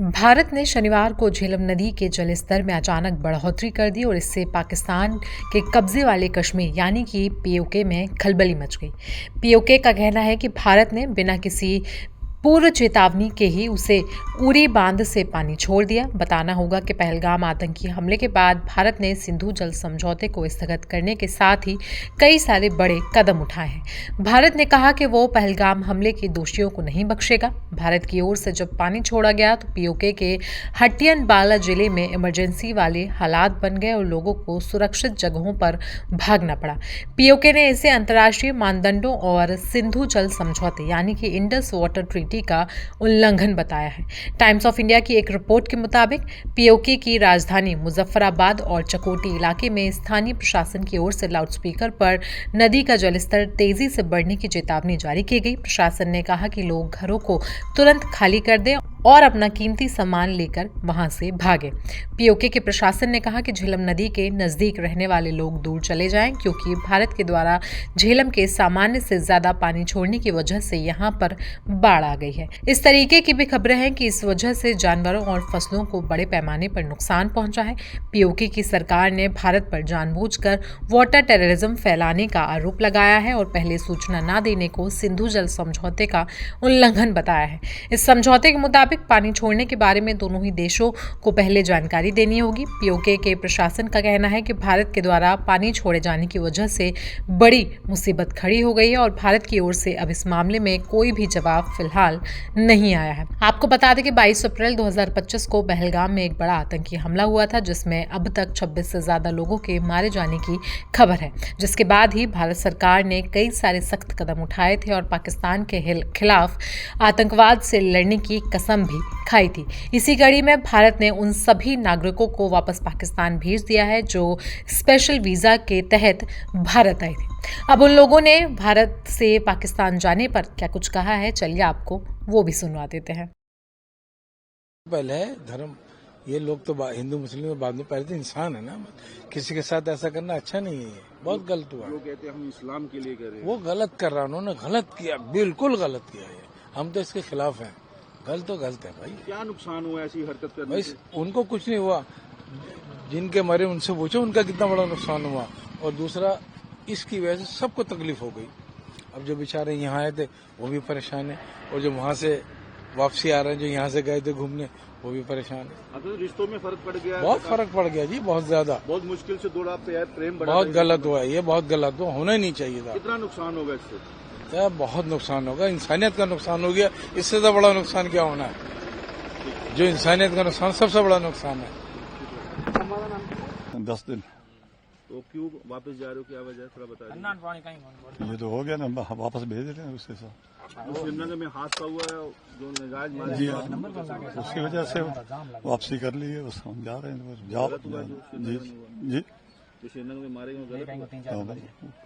भारत ने शनिवार को झेलम नदी के जलस्तर में अचानक बढ़ोतरी कर दी और इससे पाकिस्तान के कब्जे वाले कश्मीर यानी कि पीओके में खलबली मच गई। पीओके का कहना है कि भारत ने बिना किसी पूर्व चेतावनी के ही उसे उरी बांध से पानी छोड़ दिया। बताना होगा कि पहलगाम आतंकी हमले के बाद भारत ने सिंधु जल समझौते को स्थगित करने के साथ ही कई सारे बड़े कदम उठाए हैं। भारत ने कहा कि वो पहलगाम हमले के दोषियों को नहीं बख्शेगा। भारत की ओर से जब पानी छोड़ा गया तो पीओके के हट्टियन बाला जिले में इमरजेंसी वाले हालात बन गए और लोगों को सुरक्षित जगहों पर भागना पड़ा। पीओके ने इसे अंतर्राष्ट्रीय मानदंडों और सिंधु जल समझौते यानी कि इंडस वाटर ट्रीटी का उल्लंघन बताया है। टाइम्स ऑफ इंडिया की एक रिपोर्ट के मुताबिक पीओके की राजधानी मुजफ्फराबाद और चकोटी इलाके में स्थानीय प्रशासन की ओर से लाउडस्पीकर पर नदी का जलस्तर तेजी से बढ़ने की चेतावनी जारी की गई। प्रशासन ने कहा कि लोग घरों को तुरंत खाली कर दें और अपना कीमती सामान लेकर वहां से भागें। पीओके के प्रशासन ने कहा कि झेलम नदी के नजदीक रहने वाले लोग दूर चले जाएं क्योंकि भारत के द्वारा झेलम के सामान्य से ज्यादा पानी छोड़ने की वजह से यहां पर बाढ़ आ गई है। इस तरीके की भी खबरें हैं कि इस वजह से जानवरों और फसलों को बड़े पैमाने पर नुकसान पहुंचा है। पीओके की सरकार ने भारत पर जानबूझकर वाटर टेररिज्म फैलाने का आरोप लगाया है और पहले सूचना न देने को सिंधु जल समझौते का उल्लंघन बताया है। इस समझौते के मुताबिक पानी छोड़ने के बारे में दोनों ही देशों को पहले जानकारी देनी होगी। पीओके के प्रशासन का कहना है कि भारत के द्वारा पानी छोड़े जाने की वजह से बड़ी मुसीबत खड़ी हो गई है और भारत की ओर से अब इस मामले में कोई भी जवाब फिलहाल नहीं आया है। आपको बता दें कि 22 अप्रैल 2025 को पहलगाम में एक बड़ा आतंकी हमला हुआ था जिसमें अब तक 26 से ज्यादा लोगों के मारे जाने की खबर है, जिसके बाद ही भारत सरकार ने कई सारे सख्त कदम उठाए थे और पाकिस्तान के खिलाफ आतंकवाद से लड़ने की कसम भी खाई थी। इसी कड़ी में भारत ने उन सभी नागरिकों को वापस पाकिस्तान भेज दिया है जो स्पेशल वीजा के तहत भारत आए थे। अब उन लोगों ने भारत से पाकिस्तान जाने पर क्या कुछ कहा है, चलिए आपको वो भी सुनवा देते हैं। पहले धर्म, ये लोग तो हिंदू मुस्लिम बाद में, पहले तो इंसान है ना, किसी के साथ ऐसा करना अच्छा नहीं है, बहुत गलत हुआ। वो कहते हैं हम इस्लाम के लिए कर रहे हैं, वो गलत कर रहा, उन्होंने गलत किया, बिल्कुल गलत किया है। हम तो इसके खिलाफ हैं। गलत तो गलत है भाई। क्या नुकसान हुआ ऐसी हरकत करने भाई से? उनको कुछ नहीं हुआ, जिनके मरे उनसे पूछो उनका कितना बड़ा नुकसान हुआ। और दूसरा, इसकी वजह से सबको तकलीफ हो गई। अब जो बेचारे यहाँ आए थे वो भी परेशान है और जो वहाँ से वापसी आ रहे हैं, जो यहाँ से गए थे घूमने, वो भी परेशान है। तो रिश्तों में फर्क पड़ गया, बहुत फर्क पड़ गया जी, बहुत ज्यादा। बहुत मुश्किल से दो प्रेम बढ़ा, बहुत गलत हुआ, ये बहुत गलत हुआ, होना ही नहीं चाहिए था। कितना नुकसान होगा इससे? क्या बहुत नुकसान होगा, इंसानियत का नुकसान हो गया। इससे तो बड़ा नुकसान क्या होना है? जो इंसानियत का नुकसान सबसे बड़ा नुकसान है। 10 दिन। तो क्यों वापस जा रहे हो, क्या वजह थोड़ा बता दीजिए। ये तो हो गया ना, वापस भेज देते हैं उसके साथ। श्रीनगर में हादसा हुआ है जो नजायज मारे, जी उसकी वजह से वापसी कर ली है, बस हम जा रहे हैं। जाओ जी जी, जो श्रीनगर में मारे गए गलत हुआ?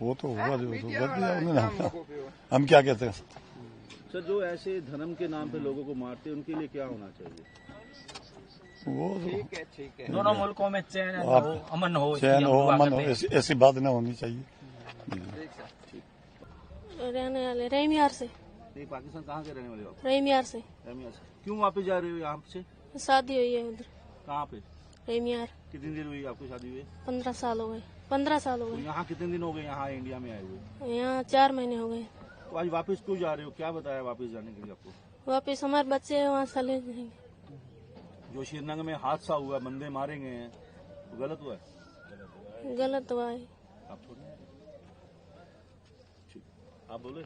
वो तो हुआ जो कर दिया उन्होंने, हम क्या कहते हैं। सर, जो ऐसे धर्म के नाम पे लोगों को मारते हैं उनके लिए क्या होना चाहिए? वो ठीक है। दोनों मुल्कों में चैन हो, अमन हो, ऐसी बात ना होनी चाहिए। रहने वाले रहीमियार से। नहीं, पाकिस्तान कहाँ के रहने वाले हो? रहीमियार से। क्यों वापस जा रहे हो यहाँ से? शादी हुई है उधर। कहाँ पे? रहीमियार। कितनी देर हुई आपकी शादी हुई? 15 साल हो गए। 15 साल हो तो गए। यहाँ कितने दिन हो गए यहाँ इंडिया में आए हुए? यहाँ 4 महीने हो गए। तो आज वापस क्यों जा रहे हो, क्या बताया वापस जाने के लिए आपको? वापस हमारे बच्चे हैं, वहाँ चले जाएंगे। जो श्रीनगर में हादसा हुआ, बंदे मारे गए हैं, तो गलत हुआ है? गलत हुआ है। आप बोले